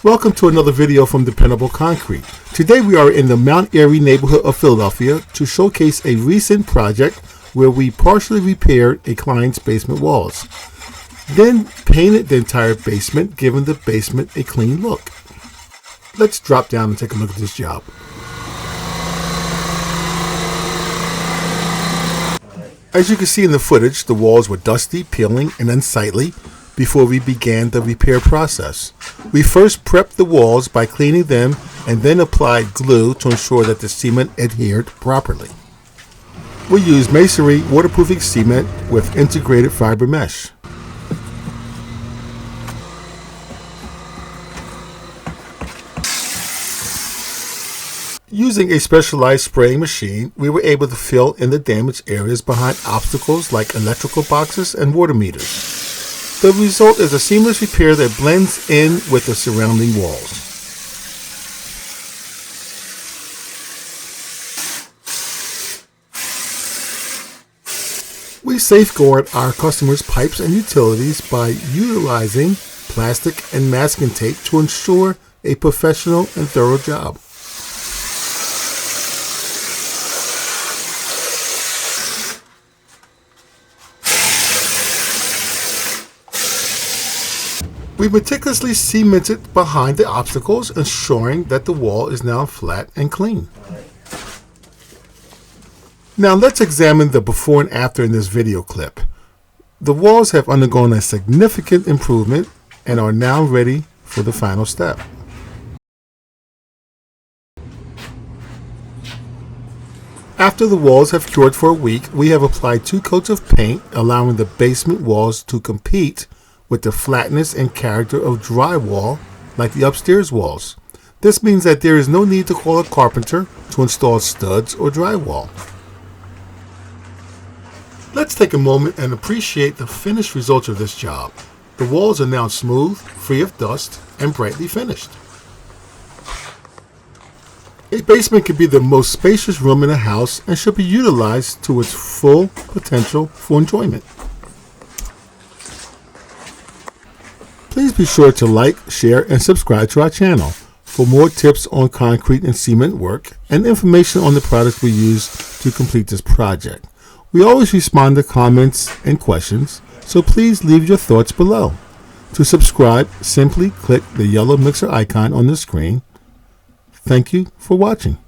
Welcome to another video from Dependable Concrete. Today we are in the Mt Airey neighborhood of Philadelphia to showcase a recent project where we partially repaired a client's basement walls, then painted the entire basement, giving the basement a clean look. Let's drop down and take a look at this job. As you can see in the footage, the walls were dusty, peeling, and unsightly before we began the repair process. We first prepped the walls by cleaning them and then applied glue to ensure that the cement adhered properly. We used masonry waterproofing cement with integrated fiber mesh. Using a specialized spraying machine, we were able to fill in the damaged areas behind obstacles like electrical boxes and water meters. The result is a seamless repair that blends in with the surrounding walls. We safeguard our customers' pipes and utilities by utilizing plastic and masking tape to ensure a professional and thorough job. We meticulously cemented behind the obstacles, ensuring that the wall is now flat and clean. Now let's examine the before and after in this video clip. The walls have undergone a significant improvement and are now ready for the final step. After the walls have cured for a week, we have applied 2 coats of paint, allowing the basement walls to compete with the flatness and character of drywall like the upstairs walls. This means that there is no need to call a carpenter to install studs or drywall. Let's take a moment and appreciate the finished results of this job. The walls are now smooth, free of dust, and brightly finished. A basement can be the most spacious room in a house and should be utilized to its full potential for enjoyment. Please be sure to like, share, and subscribe to our channel for more tips on concrete and cement work and information on the products we use to complete this project. We always respond to comments and questions, so please leave your thoughts below. To subscribe, simply click the yellow mixer icon on the screen. Thank you for watching.